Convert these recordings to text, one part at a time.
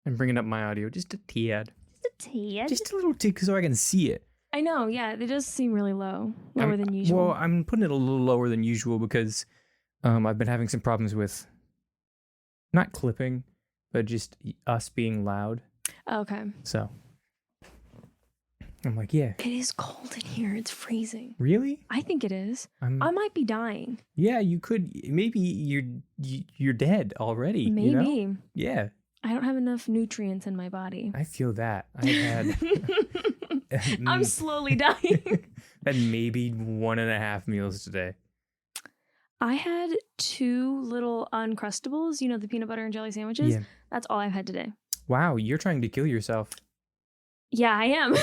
I'm bringing up my audio just a tad. Just a little tick so I can see it. I know, yeah. It does seem really low. Lower than usual. Well, I'm putting it a little lower than usual because I've been having some problems with not clipping, but just us being loud. Okay. So I'm like, yeah. It is cold in here. It's freezing. Really? I think it is. I might be dying. Yeah, you could. Maybe you're dead already. Maybe. You know? Yeah. I don't have enough nutrients in my body. I feel that. I've had. I'm slowly dying. Had maybe 1.5 meals today. I had 2 little Uncrustables, you know, the peanut butter and jelly sandwiches. Yeah. That's all I've had today. Wow, you're trying to kill yourself. Yeah, I am.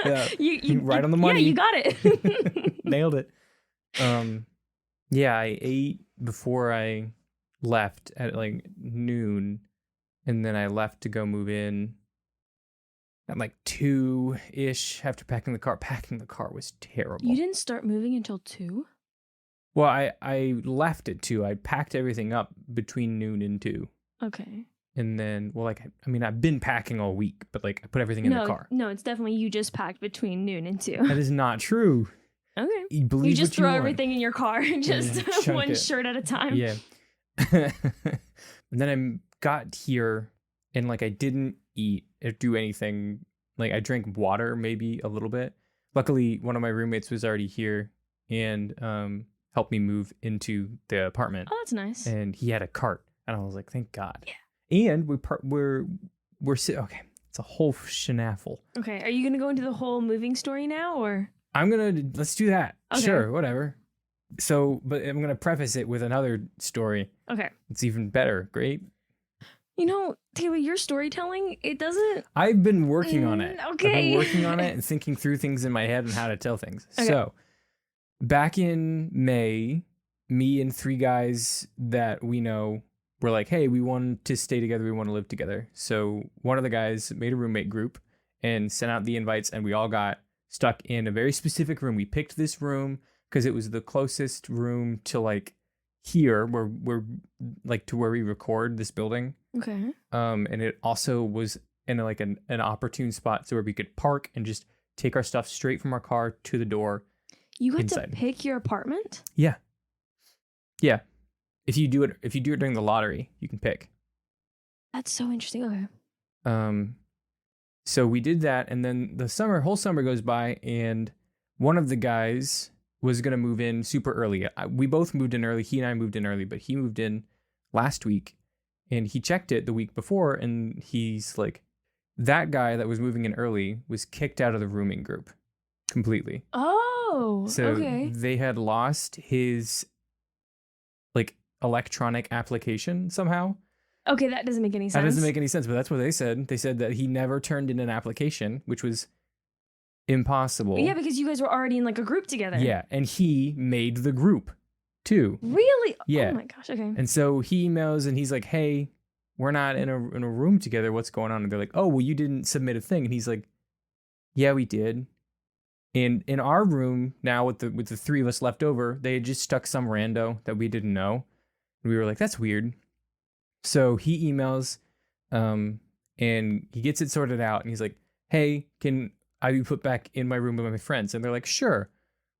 Yeah, you right on the money. Yeah, you got it. Nailed it. Yeah, I ate before I left at like noon, and then I left to go move in at like 2-ish after packing the car. Packing the car was terrible. You didn't start moving until 2? Well, I left at 2. I packed everything up between noon and 2. Okay. And then, well, like, I mean, I've been packing all week, but like, I put everything in the car. No, it's definitely you just packed between noon and 2. That is not true. Okay. You just throw everything in your car, just one shirt at a time. Yeah. And then I got here and like I didn't eat or do anything. Like I drank water maybe a little bit. Luckily, one of my roommates was already here and helped me move into the apartment. Oh, that's nice. And he had a cart, and I was like, thank God. Yeah. And we're okay. It's a whole shenaffle. Okay, are you gonna go into the whole moving story now, or? Let's do that. Okay. Sure, whatever. So, but I'm gonna preface it with another story. Okay. It's even better. Great. You know, Taylor, your storytelling, it doesn't. I've been working on it. Okay. I've been working on it and thinking through things in my head and how to tell things. Okay. So, back in May, me and 3 guys that we know were like, hey, we want to stay together. We want to live together. So one of the guys made a roommate group and sent out the invites, and we all got stuck in a very specific room. We picked this room because it was the closest room to like here where we're like to where we record this building. Okay. And it also was in like an opportune spot so where we could park and just take our stuff straight from our car to the door. You got inside. to pick your apartment? Yeah. Yeah. If you do it during the lottery, you can pick. That's so interesting. Okay. So we did that, and then the whole summer goes by, and one of the guys was gonna move in super early. We both moved in early. He and I moved in early, but he moved in last week, and he checked it the week before, and he's like, that guy that was moving in early was kicked out of the rooming group completely. Oh, so okay. They had lost his like electronic application somehow. Okay, that doesn't make any sense. That doesn't make any sense, but that's what they said. They said that he never turned in an application, which was impossible. Yeah, because you guys were already in like a group together. Yeah, and he made the group too. Really? Yeah. Oh my gosh, okay. And so he emails and he's like, hey, we're not in a room together. What's going on? And they're like, oh, well, you didn't submit a thing. And he's like, yeah, we did. And in our room now with the 3 of us left over, they had just stuck some rando that we didn't know. And we were like, that's weird. So he emails and he gets it sorted out. And he's like, hey, can I be put back in my room with my friends? And they're like, sure.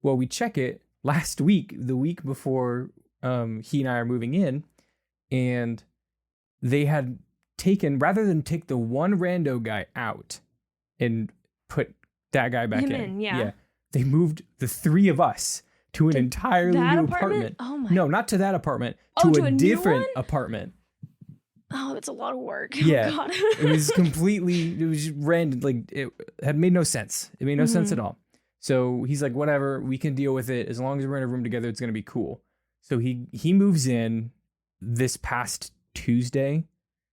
Well, we check it last week, the week before he and I are moving in. And they had taken, rather than take the one rando guy out and put that guy back in. Yeah. They moved the 3 of us to an entirely new apartment. Oh my. No, not to that apartment. To a different apartment. Oh, it's a lot of work. Yeah. Oh, God. It was just random. Like, it had made no sense. It made no sense at all. So he's like, whatever, we can deal with it. As long as we're in a room together, it's going to be cool. So he moves in this past Tuesday.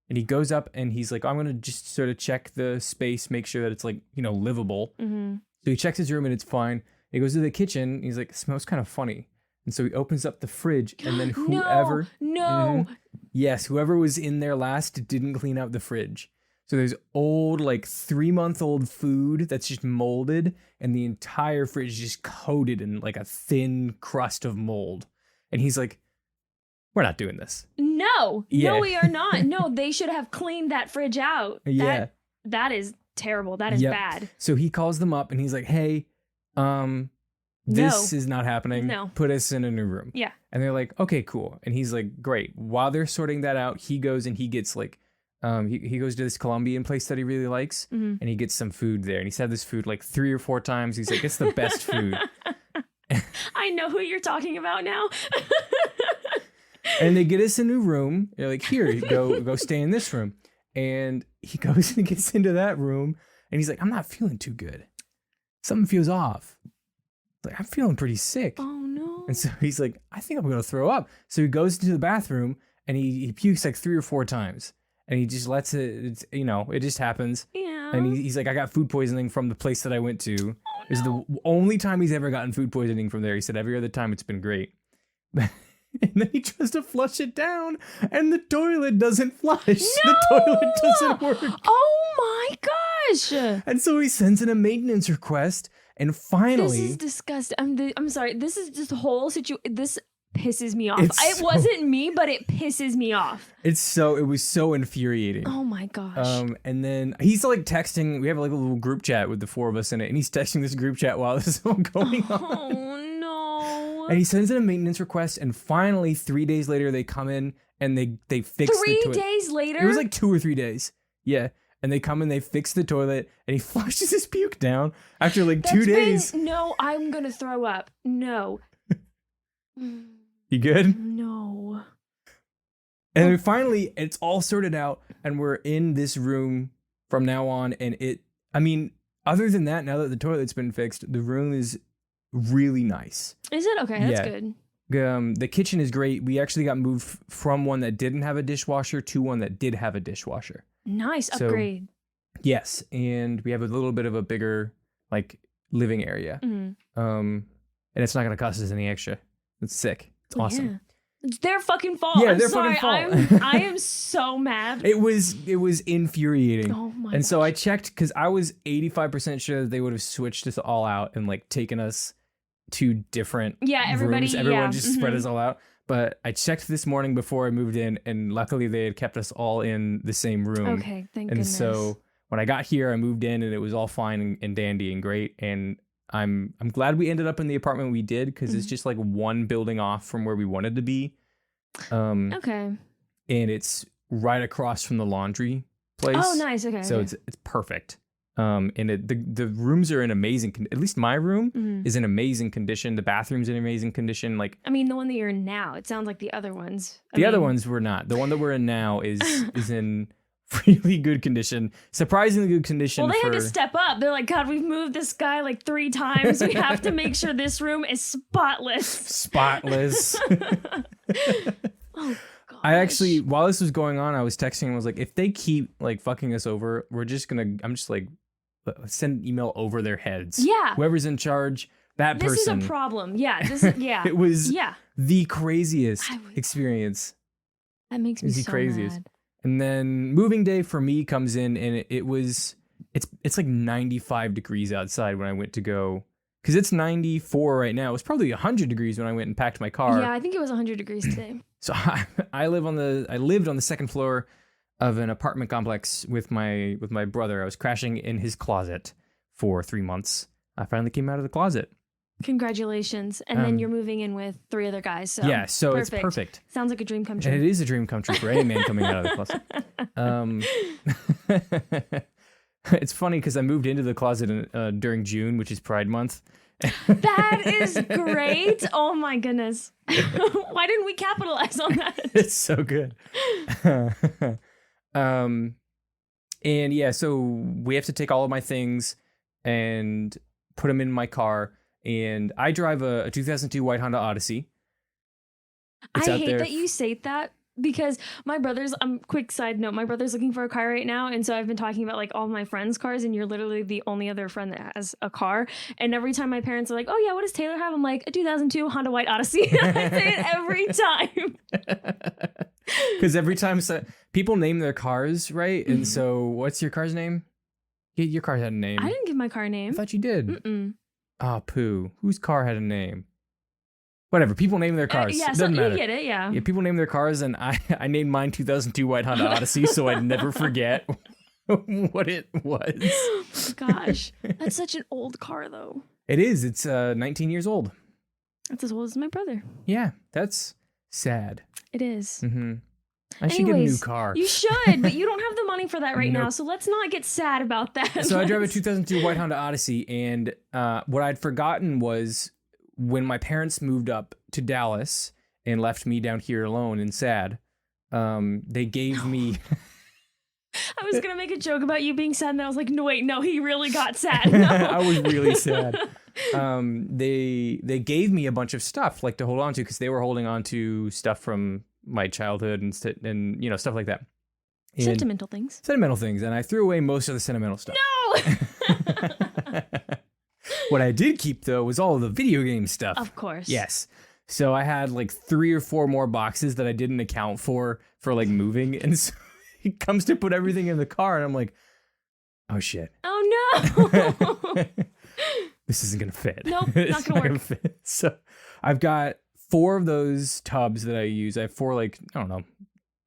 And he goes up and he's like, I'm going to just sort of check the space, make sure that it's like, livable. Mm-hmm. So he checks his room and it's fine. He goes to the kitchen. And he's like, it smells kind of funny. And so he opens up the fridge and then whoever... No. Yes, whoever was in there last didn't clean out the fridge. So there's old, like 3-month-old food that's just molded. And the entire fridge is just coated in like a thin crust of mold. And he's like, we're not doing this. No, Yeah. no, we are not. No, they should have cleaned that fridge out. Yeah. That is terrible. That is Yep. bad. So he calls them up and he's like, hey, this is not happening. No. Put us in a new room. Yeah. And they're like, okay, cool. And he's like, great. While they're sorting that out, he goes and he gets like, he goes to this Colombian place that he really likes, and he gets some food there. And he's had this food like 3 or 4 times. He's like, it's the best food. I know who you're talking about now. And they get us a new room. They're like, here, go stay in this room. And he goes and gets into that room, and he's like, I'm not feeling too good. Something feels off. Like, I'm feeling pretty sick. Oh no. And so he's like, I think I'm gonna throw up. So he goes into the bathroom and he pukes like 3 or 4 times. And he just lets it, it just happens. Yeah. And he's like, I got food poisoning from the place that I went to. Oh, It's the only time he's ever gotten food poisoning from there. He said every other time it's been great. And then he tries to flush it down, and the toilet doesn't flush. No! The toilet doesn't work. Oh my gosh. And so he sends in a maintenance request, and finally... This is disgusting. I'm sorry. This is just whole situation. This pisses me off. It's wasn't me, but it pisses me off. It was so infuriating. Oh my gosh. And then he's like texting. We have like a little group chat with the 4 of us in it, and he's texting this group chat while this is all going on. Oh no. And he sends in a maintenance request, and finally 3 days later they come in and they fix the 3 toilet. days later? It was like 2 or 3 days. Yeah. And they come in, they fix the toilet, and he flushes his puke down after like 2 days. No, I'm gonna throw up. No. You good? No. And then finally, it's all sorted out, and we're in this room from now on. And other than that, now that the toilet's been fixed, the room is really nice. Is it? Okay, that's Yeah. good. The kitchen is great. We actually got moved from one that didn't have a dishwasher to one that did have a dishwasher. Nice So- upgrade. Yes, and we have a little bit of a bigger like living area. Mhm. And it's not going to cost us any extra. It's sick. It's awesome. Yeah. It's their fucking fault. Yeah, I'm their sorry. fucking fault. I am so mad. It was infuriating. Oh my And so I gosh. checked because I was 85% sure that they would have switched us all out and like taken us to different everybody. rooms. Everyone Yeah. just spread Mhm. us all out. But I checked this morning before I moved in, and luckily they had kept us all in the same room. Okay, thank And goodness. so when I got here, I moved in, and it was all fine and dandy and great. And I'm glad we ended up in the apartment we did, because it's Mhm. just like one building off from where we wanted to be. Okay. And it's right across from the laundry place. Oh, nice. Okay. So okay. it's perfect. And the rooms are in amazing. At least my room Mhm. is in amazing condition. The bathroom's in amazing condition. Like I mean, the one that you're in now. It sounds like the other ones. the other ones were not. The one that we're in now is in really good condition. Surprisingly good condition. Well, they for had to step up. They're like, God, we've moved this guy like 3 times. We have to make sure this room is spotless. spotless. Oh, gosh. I actually, while this was going on, I was texting and was like, if they keep like fucking us over, I'm just like, send an email over their heads. Yeah. Whoever's in charge, that This person. is a problem. Yeah. This is, yeah. It was yeah. the craziest I would- experience. That makes me It's the so craziest. mad. And then moving day for me comes in, and it's like 95 degrees outside when I went to go, because it's 94 right now. It was probably 100 degrees when I went and packed my car. Yeah, I think it was 100 degrees today. So I lived on the second floor of an apartment complex with my brother. I was crashing in his closet for 3 months. I finally came out of the closet. Congratulations. And then you're moving in with 3 other guys. So Yeah, so it's perfect. Sounds like a dream come true. And it is a dream come true for any man coming out of the closet. It's funny because I moved into the closet during June, which is Pride Month. That is great. Oh my goodness. Why didn't we capitalize on that? It's so good. And yeah, so we have to take all of my things and put them in my car. And I drive a 2002 white Honda Odyssey. It's I out hate there. that you say that because my brother's, quick side note, my brother's looking for a car right now. And so I've been talking about like all my friends' cars, and you're literally the only other friend that has a car. And every time my parents are like, oh yeah, what does Taylor have? I'm like, a 2002 Honda White Odyssey. I say it every time. Because every time people name their cars, right? And so what's your car's name? Your car had a name. I didn't give my car a I name. thought you did. Mm-mm. Ah, poo. Whose car had a name? Whatever. People name their cars. Yeah, so Doesn't matter. you get it, yeah. Yeah, people name their cars, and I named mine 2002 White Honda Odyssey, so I'd never forget what it was. Gosh, that's such an old car, though. It is. It's 19 years old. That's as old as my brother. Yeah, that's sad. It is. Mm-hmm. I should get a new car. You should, but you don't have the money for that right now, Nope. so let's not get sad about that. So I drive a 2002 White Honda Odyssey, and what I'd forgotten was when my parents moved up to Dallas and left me down here alone and sad, they gave me... I was going to make a joke about you being sad, and I was like, no, wait, no, he really got sad. No. I was really sad. They gave me a bunch of stuff like to hold on to because they were holding on to stuff from my childhood and you know, stuff like that. And Sentimental things. Sentimental things. And I threw away most of the sentimental stuff. No! What I did keep, though, was all of the video game stuff. Of course. Yes. So I had like 3 or 4 more boxes that I didn't account for like moving. And so it comes to put everything in the car, and I'm like, oh, shit. Oh, no! This isn't going to fit. Nope, It's not gonna work. fit. So I've got 4 of those tubs that I use. I have 4, like, I don't know,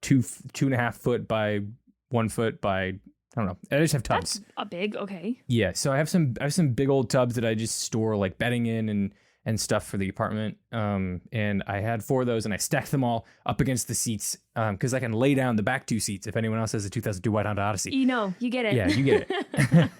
2.5 foot by 1 foot by, I don't know. I just have tubs. That's a big, okay. Yeah. So I have some big old tubs that I just store like bedding in and stuff for the apartment. And I had 4 of those, and I stacked them all up against the seats because I can lay down the back 2 seats if anyone else has a 2002 White Honda Odyssey. You know, you get it. Yeah, you get it.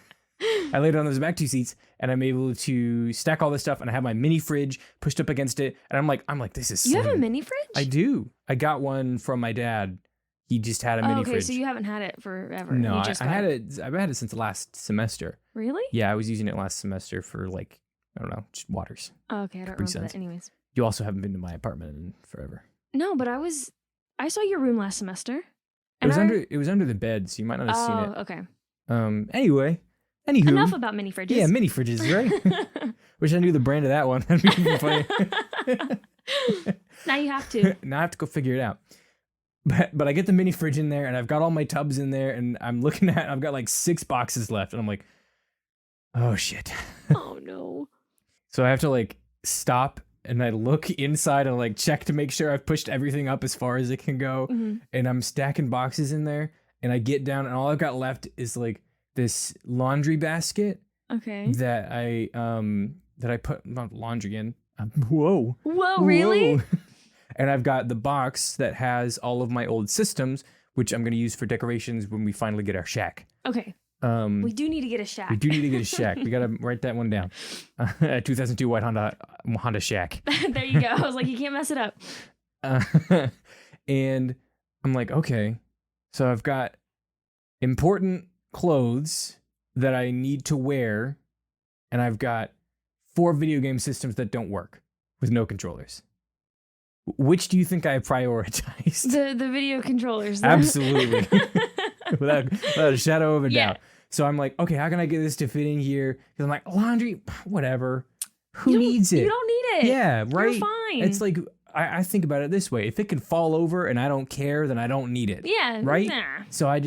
I laid down those back 2 seats, and I'm able to stack all this stuff, and I have my mini fridge pushed up against it, and I'm like, this is. You have a mini fridge? I do. I got one from my dad. He just had a mini okay, fridge. so you haven't had it forever. No, You just I got had it. I've had it since last semester. Really? Yeah, I was using it last semester for like, I don't know, just waters. Oh, okay, I don't Capri remember Suns. that. Anyways. You also haven't been to my apartment in forever. No, but I saw your room last semester. It was under the bed, so you might not have seen it. Okay. Anyway, anywho. Enough about mini fridges. Yeah, mini fridges, right? Wish I knew the brand of that one. That'd be funny. Now you have to. Now I have to go figure it out. But I get the mini fridge in there, and I've got all my tubs in there, and I'm looking at, I've got like 6 boxes left, and I'm like, oh shit. Oh no. So I have to like stop, and I look inside and like check to make sure I've pushed everything up as far as it can go. Mm-hmm. And I'm stacking boxes in there, and I get down, and all I've got left is like this laundry basket Okay. that I put my laundry in. Whoa, Really? And I've got the box that has all of my old systems, which I'm going to use for decorations when we finally get our shack. Okay. We do need to get a shack. We do need to get a shack. We got to write that one down. 2002 White Honda Shack. There you go. I was like, you can't mess it up. And I'm like, okay, so I've got important clothes that I need to wear, and I've got 4 video game systems that don't work with no controllers. Which do you think I prioritized? The video controllers. Absolutely. without a shadow of a Yeah. doubt. So I'm like, okay, how can I get this to fit in here? Because I'm like, laundry, whatever. Who You needs it? You don't need it. Yeah, right? You're fine. It's like, I think about it this way. If it can fall over and I don't care, then I don't need it. Yeah. Right? Nah. So I'm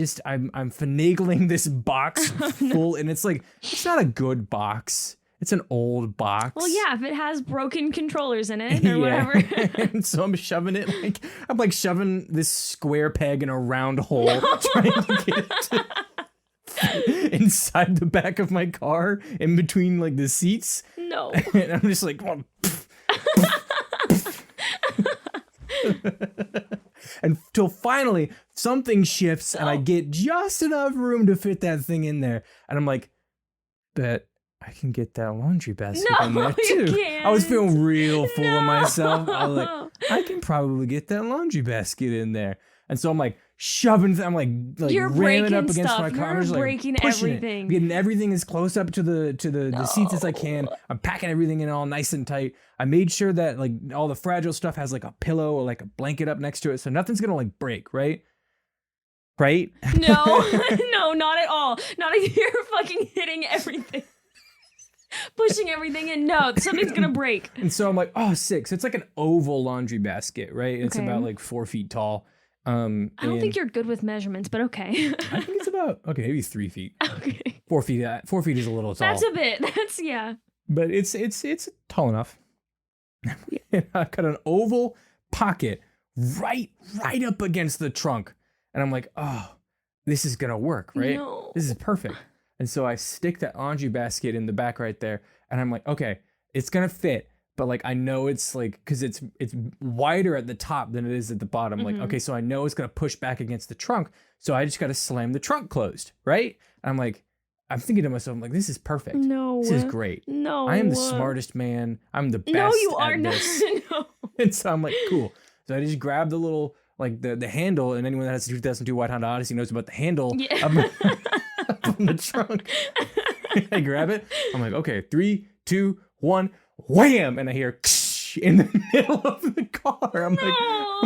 finagling this box full, and it's like, it's not a good box. It's an old box. Well, yeah, if it has broken controllers in it or whatever. And so I'm shoving it I'm like shoving this square peg in a round hole, trying to get it inside the back of my car, in between like the seats. No. And I'm just like, oh, until finally something shifts and I get just enough room to fit that thing in there, and I'm like, bet I can get that laundry basket in there too. You can't. I was feeling real full of myself. I was like, No. I can probably get that laundry basket in there. And so I'm like shoving, I'm like You're ramming breaking up against stuff. my car. I'm You're just, like, breaking pushing it. everything. I'm getting everything as close up to the seats as I can. I'm packing everything in all nice and tight. I made sure that like all the fragile stuff has like a pillow or like a blanket up next to it, so nothing's gonna like break, right? Right? No, no, not at all. Not if you're fucking hitting everything. Pushing everything in. No, something's gonna break. And so I'm like, oh, 6. It's like an oval laundry basket, right? It's Okay. about like 4 feet tall. I don't think you're good with measurements, but okay. I think it's about, okay, maybe 3 feet. Okay. 4 feet. 4 feet is a little tall. That's a bit. That's, yeah. But it's tall enough. And I got an oval pocket right up against the trunk. And I'm like, oh, this is going to work, right? No. This is perfect. And so I stick that laundry basket in the back right there. And I'm like, okay, it's going to fit. But like, I know it's like, because it's wider at the top than it is at the bottom. Like, okay, so I know it's going to push back against the trunk. So I just got to slam the trunk closed, right? And I'm like, I'm thinking to myself, I'm like, this is perfect. No. This is great. No. I am the smartest man. I'm the best No, you are at not. this. No. And so I'm like, cool. So I just grab the little, like the handle, and anyone that has a 2002 White Honda Odyssey knows about the handle up on the trunk. I grab it. I'm like, okay, 3, 2, 1, wham! And I hear in the middle of the car. I'm like, oh.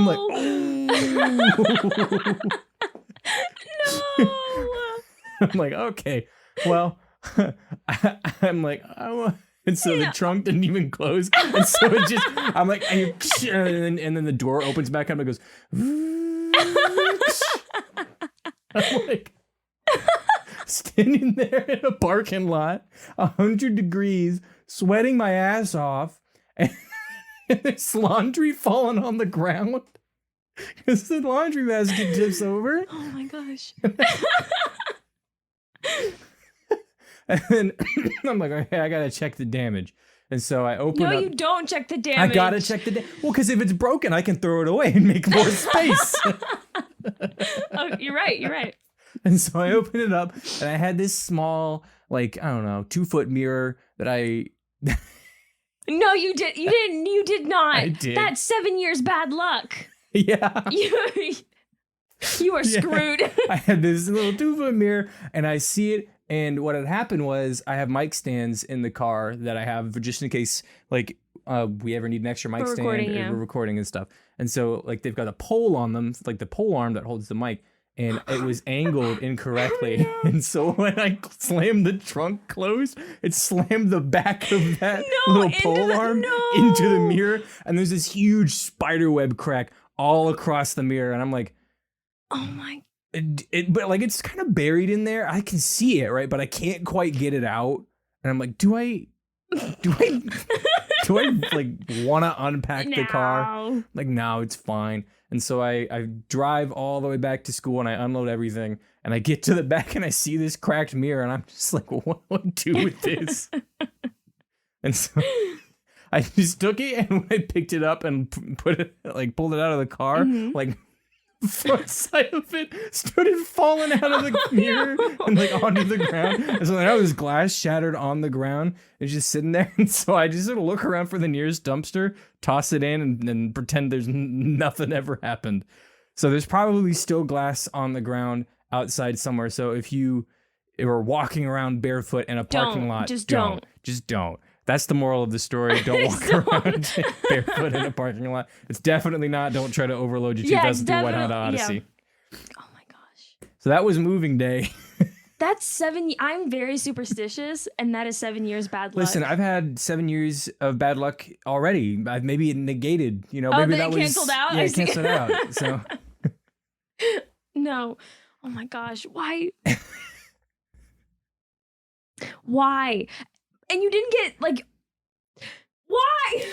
No. I'm like, okay, well, I'm like, and so the trunk didn't even close, and so it just, I'm like, and then the door opens back up and it goes. I'm like standing there in a parking lot, 100 degrees, sweating my ass off, and there's laundry falling on the ground because the laundry basket tips over. Oh my gosh. And then I'm like, okay, I gotta check the damage. And so I open up. No, you don't check the damage. I gotta check the damage. Well, because if it's broken, I can throw it away and make more space. Oh, you're right. You're right. And so I open it up, and I had this small, like, I don't know, 2-foot mirror that I. No, you did. You didn't. You did not. I did. That's 7 years bad luck. Yeah. You are screwed. I had this little 2-foot mirror, and I see it. And what had happened was I have mic stands in the car that I have just in case, like, we ever need an extra mic stand or we're recording and stuff. And so, like, they've got a pole on them, like the pole arm that holds the mic, and it was angled incorrectly. And so when I slammed the trunk closed, it slammed the back of that little pole arm into the mirror. And there's this huge spider web crack all across the mirror. And I'm like, oh my. But like, it's kind of buried in there. I can see it, right? But I can't quite get it out. And I'm like, do I like want to unpack the car? Like, no, it's fine. And so I drive all the way back to school, and I unload everything, and I get to the back, and I see this cracked mirror, and I'm just like, what do I do with this? And so I just took it, and when I picked it up and put it, like, pulled it out of the car, like, front side of it started falling out of the mirror and like onto the ground. And so now this glass shattered on the ground. It's just sitting there. And so I just sort of look around for the nearest dumpster, toss it in, and pretend there's nothing ever happened. So there's probably still glass on the ground outside somewhere. So if you are walking around barefoot in a parking lot, just don't. That's the moral of the story. Don't walk around barefoot in a parking lot. It's definitely not. Don't try to overload your 2002 White Honda Odyssey. Yeah. Oh my gosh. So that was moving day. That's 7. I'm very superstitious, and that is 7 years bad luck. Listen, I've had 7 years of bad luck already. Maybe it negated. You know, maybe that was canceled out. Yeah, it canceled out. So no. Oh my gosh. Why? Why? And you didn't get, like, why?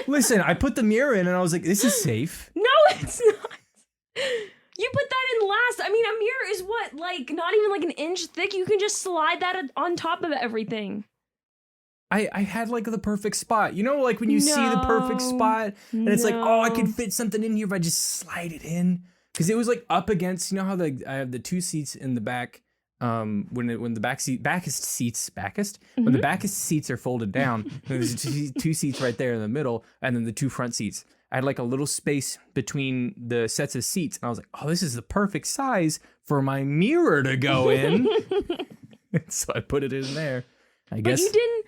Listen, I put the mirror in and I was like, this is safe. No, it's not. You put that in last. I mean, a mirror is what, like, not even like an inch thick. You can just slide that on top of everything. I had like the perfect spot. You know, like when you see the perfect spot and it's like, oh, I could fit something in here if I just slide it in. Because it was like up against, you know how I have the 2 seats in the back. When the backest seats are folded down, there's 2 seats right there in the middle, and then the 2 front seats. I had like a little space between the sets of seats, and I was like, oh, this is the perfect size for my mirror to go in. So I put it in there. I guess. But you didn't.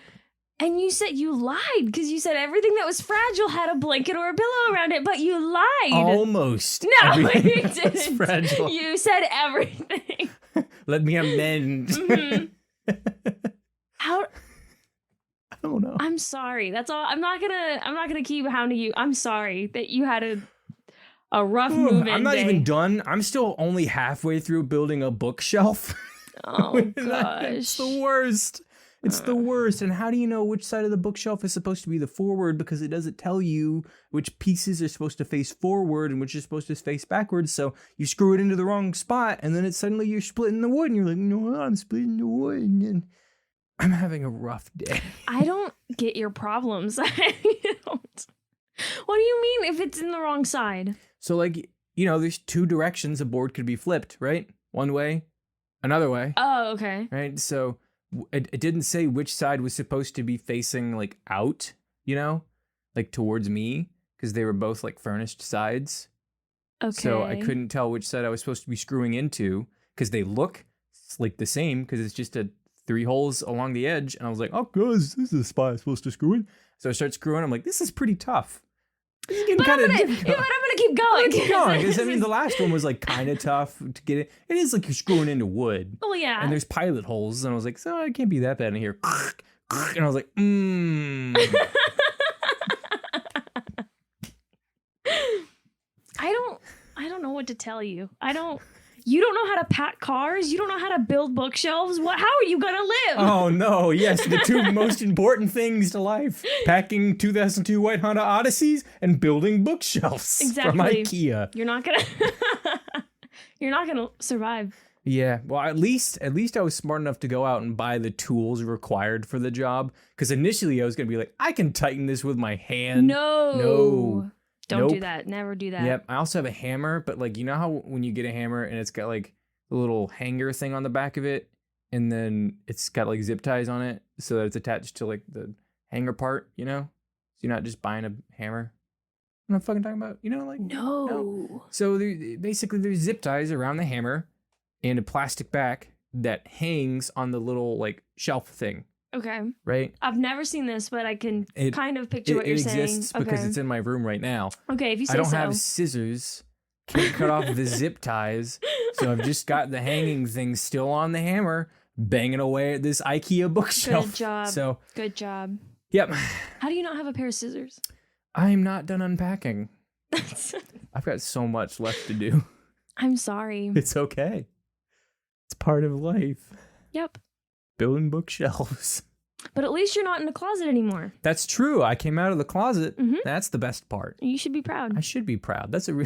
And you said you lied because you said everything that was fragile had a blanket or a pillow around it, but you lied. Almost. No, you didn't. It's fragile. You said everything. Let me amend. Mm-hmm. How? I don't know. I'm sorry. That's all. I'm not gonna keep hounding you. I'm sorry that you had a rough move-in I'm not day. even done. I'm still only halfway through building a bookshelf. Oh gosh, It's the worst. It's the worst. And how do you know which side of the bookshelf is supposed to be the forward? Because it doesn't tell you which pieces are supposed to face forward and which is supposed to face backwards. So you screw it into the wrong spot, and then suddenly you're splitting the wood, and you're like, no, I'm splitting the wood. And I'm having a rough day. I don't get your problems. I don't. What do you mean if it's in the wrong side? So, like, you know, there's two directions a board could be flipped, right? One way, another way. Oh, okay. Right? So it didn't say which side was supposed to be facing, like, out, you know? Like, towards me, because they were both, like, furnished sides. Okay. So I couldn't tell which side I was supposed to be screwing into, because they look, like, the same, because it's just 3 holes along the edge. And I was like, oh, guys, this is the spot I'm supposed to screw in. So I start screwing. I'm like, this is pretty tough. This is getting kind of difficult. Yeah, but I'm going to keep going. Keep going. Because, I mean, the last one was, like, kind of tough to get it. It is like you're screwing into wood. Oh, yeah. And there's pilot holes. And I was like, so it can't be that bad in here. And I was like, I don't know what to tell you. You don't know how to pack cars. You don't know how to build bookshelves. How are you going to live? Oh, no. Yes, the 2 most important things to life. Packing 2002 white Honda Odysseys and building bookshelves from IKEA. You're not going to survive. Yeah. Well, at least I was smart enough to go out and buy the tools required for the job. Because initially I was going to be like, I can tighten this with my hand. No. Don't do that. Never do that. Yep. I also have a hammer, but like, you know how when you get a hammer and it's got like a little hanger thing on the back of it, and then it's got like zip ties on it so that it's attached to like the hanger part, you know? So you're not just buying a hammer. You know what I'm fucking talking about? You know, like no. So basically there's zip ties around the hammer and a plastic back that hangs on the little like shelf thing. Okay. Right? I've never seen this, but I can kind of picture what you're saying. It exists because it's in my room right now. Okay, if you say so. I don't have scissors. Can't cut off the zip ties. So I've just got the hanging thing still on the hammer, banging away at this IKEA bookshelf. Good job. Yep. How do you not have a pair of scissors? I'm not done unpacking. I've got so much left to do. I'm sorry. It's okay. It's part of life. Yep. Building bookshelves. But at least you're not in a closet anymore. That's true. I came out of the closet. Mm-hmm. That's the best part. You should be proud. I should be proud. That's an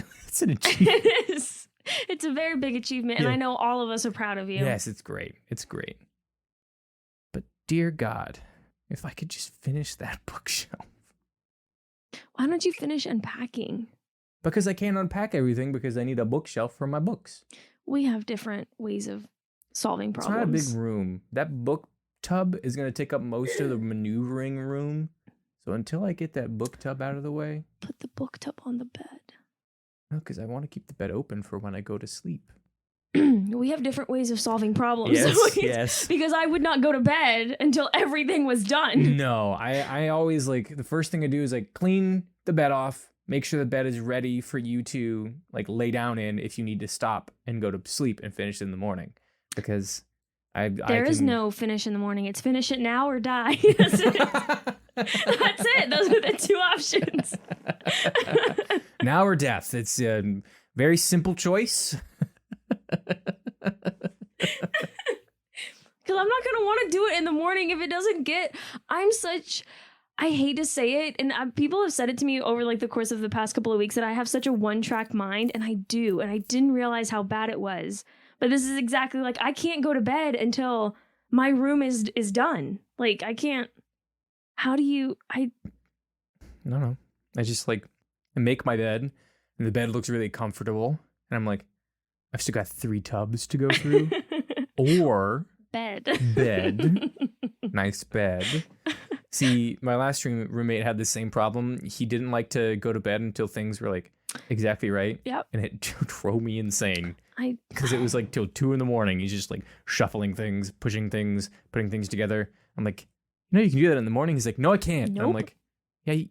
achievement. It is. It's a very big achievement, and I know all of us are proud of you. Yes, it's great. It's great. But dear God, if I could just finish that bookshelf. Why don't you finish unpacking? Because I can't unpack everything because I need a bookshelf for my books. We have different ways of solving problems. It's not a big room. That book tub is going to take up most of the maneuvering room. So until I get that book tub out of the way. Put the book tub on the bed. No, because I want to keep the bed open for when I go to sleep. We have different ways of solving problems. Yes. Because I would not go to bed until everything was done. No, I always like, the first thing I do is like clean the bed off. Make sure the bed is ready for you to like lay down in if you need to stop and go to sleep and finish in the morning. Because there is no finish in the morning. It's finish it now or die. That's it. That's it. Those are the 2 options. Now or death. It's a very simple choice. Because I'm not going to want to do it in the morning if it doesn't get... I hate to say it, and people have said it to me over like the course of the past couple of weeks that I have such a one-track mind, and I do, and I didn't realize how bad it was. But this is exactly like, I can't go to bed until my room is done. Like, I can't... How do you... I don't know. I just like, I make my bed, and the bed looks really comfortable, and I'm like, I've still got 3 tubs to go through. Or... Bed. Nice bed. See, my last roommate had the same problem. He didn't like to go to bed until things were like exactly right. Yep. And it drove me insane. Because it was like till 2 a.m. He's just like shuffling things, pushing things, putting things together. I'm like, you can do that in the morning. He's like, no, I can't. Nope. And I'm like, yeah,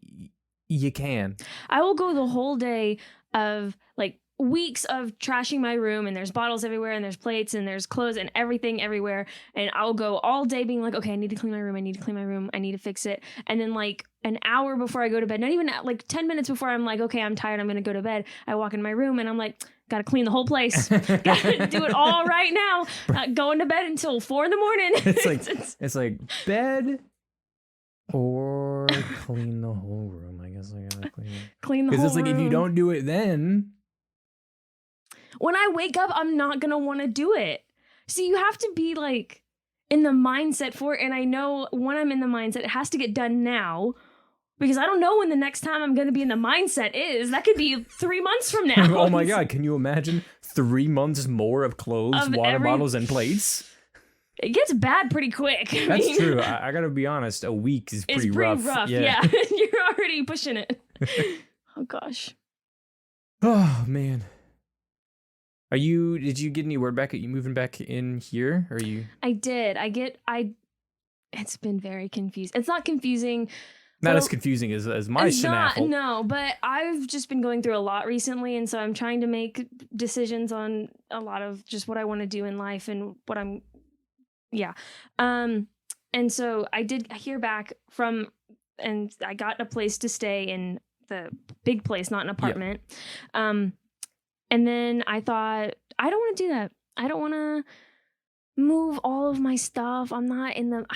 you can. I will go the whole day of like weeks of trashing my room, and there's bottles everywhere, and there's plates, and there's clothes and everything everywhere. And I'll go all day being like, okay, I need to clean my room. I need to clean my room. I need to fix it. And then like an hour before I go to bed, not even like 10 minutes before I'm like, okay, I'm tired, I'm going to go to bed. I walk in my room and I'm like, got to clean the whole place. Got to do it all right now. Not going to bed until 4 a.m. It's like bed or clean the whole room. I guess I gotta clean the whole room. Because it's like, if you don't do it then. When I wake up, I'm not going to want to do it. See, you have to be like in the mindset for it. And I know when I'm in the mindset, it has to get done now. Because I don't know when the next time I'm going to be in the mindset is. That could be 3 months from now. Oh my God. Can you imagine 3 months more of clothes, water bottles, and plates? It gets bad pretty quick. That's true. I got to be honest. A week is pretty rough. Yeah. You're already pushing it. Oh, gosh. Oh, man. Did you get any word back? Are you moving back in here? Or are you? I did. It's been very confusing. It's not confusing. Not as confusing as my snaffle. No, but I've just been going through a lot recently, and so I'm trying to make decisions on a lot of just what I want to do in life and what I'm, and so I did hear back from, and I got a place to stay in the big place, not an apartment. Yeah. And then I thought, I don't want to do that. I don't want to move all of my stuff. I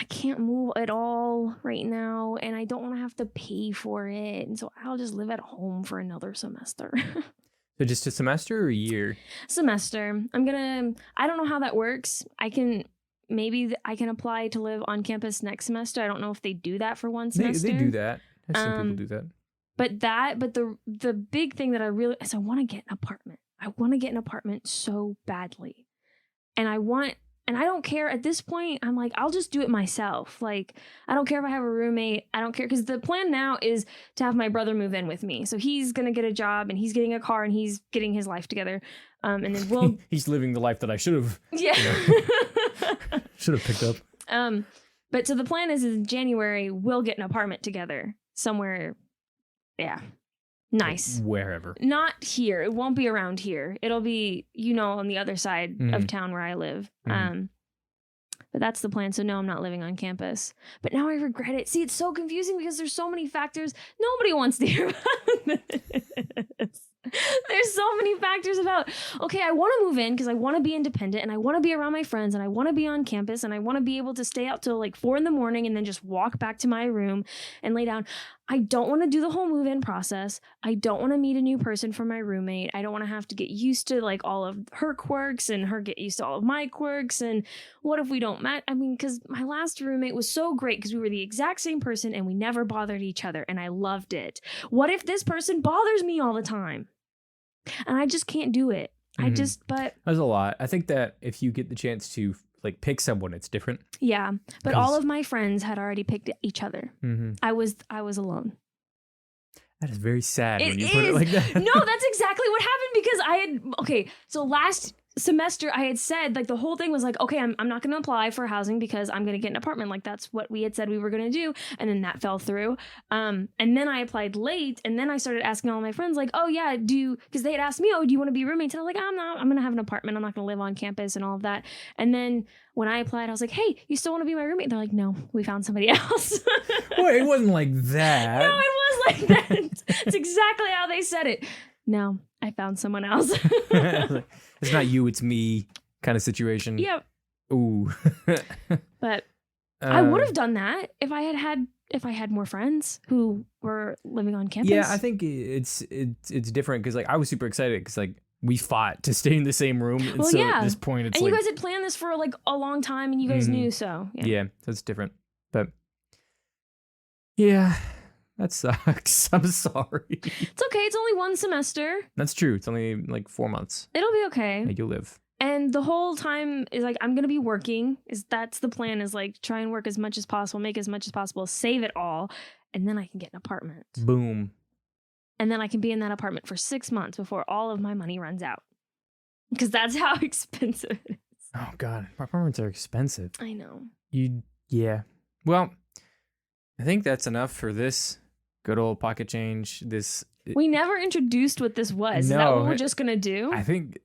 can't move at all right now, and I don't want to have to pay for it. And so I'll just live at home for another semester. So just a semester or a year? Semester. I don't know how that works. I can apply to live on campus next semester. I don't know if they do that for one semester. They do that. I've seen people do that. But the big thing that I want to get an apartment. I want to get an apartment so badly. And I don't care at this point. I'm like, I'll just do it myself. Like, I don't care if I have a roommate. I don't care. Because the plan now is to have my brother move in with me. So he's going to get a job, and he's getting a car, and he's getting his life together. And then he's living the life that I should have. Yeah. Should have picked up. But so the plan is in January, we'll get an apartment together somewhere. Yeah. Nice. Wherever. Not here. It won't be around here. It'll be, on the other side of town where I live. But that's the plan. So no, I'm not living on campus. But now I regret it. See, it's so confusing because there's so many factors. Nobody wants to hear about this. There's so many factors about, okay, I want to move in because I want to be independent, and I want to be around my friends, and I want to be on campus, and I want to be able to stay out till like 4 a.m. and then just walk back to my room and lay down. I don't want to do the whole move-in process. I don't want to meet a new person for my roommate. I don't want to have to get used to like all of her quirks and her get used to all of my quirks. And what if we don't match? I mean, because my last roommate was so great because we were the exact same person and we never bothered each other, and I loved it. What if this person bothers me all the time? And I just can't do it. But there's a lot. I think that if you get the chance to like pick someone, it's different. Yeah, but all of my friends had already picked each other. I was alone. That is very sad when you put it like that. No, that's exactly what happened because so last semester I had said like the whole thing was like, okay, I'm not going to apply for housing because I'm going to get an apartment. Like that's what we had said we were going to do. And then that fell through. And then I applied late, and then I started asking all my friends like, oh yeah, because they had asked me, oh, do you want to be roommates? And I was like, I'm not, I'm going to have an apartment. I'm not going to live on campus and all of that. And then when I applied, I was like, hey, you still want to be my roommate? They're like, no, we found somebody else. Well, it wasn't like that. No, it was like that. It's exactly how they said it. No, I found someone else. It's not you, it's me kind of situation. Yep. Ooh. But I would have done that if I had more friends who were living on campus. Yeah, I think it's different because like I was super excited because like we fought to stay in the same room, and so at this point it's you guys had planned this for like a long time, and you guys knew, so yeah, so it's different. But yeah. That sucks. I'm sorry. It's okay. It's only one semester. That's true. It's only like 4 months. It'll be okay. Like, you'll live. And the whole time is like, I'm going to be working. That's the plan, is like try and work as much as possible, make as much as possible, save it all. And then I can get an apartment. Boom. And then I can be in that apartment for 6 months before all of my money runs out. Because that's how expensive it is. Oh, God. Apartments are expensive. I know. Yeah. Well, I think that's enough for this good old pocket change. This We never introduced what this was. Is that No, what we're just gonna do? I think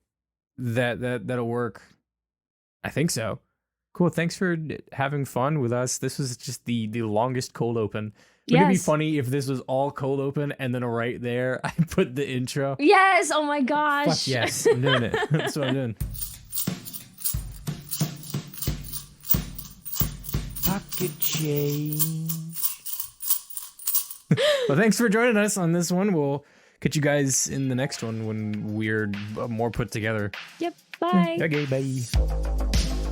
that'll work. I think so. Cool. Thanks for having fun with us. This was just the longest cold open. Wouldn't it be Yes. funny if this was all cold open and then right there I put the intro? Yes. Oh my gosh. Fuck yes, I'm doing it. That's what I'm doing. Pocket change. Well, thanks for joining us on this one. We'll catch you guys in the next one when we're more put together. Yep. Bye. Okay, bye.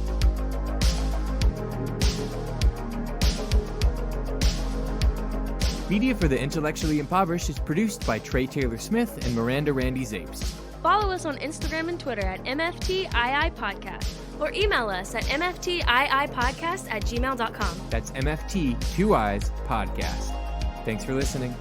Media for the Intellectually Impoverished is produced by Trey Taylor Smith and Miranda Randy Zapes. Follow us on Instagram and Twitter at MFTII Podcast or email us at mftiipodcast@gmail.com. That's MFT 2 Eyes Podcast. Thanks for listening.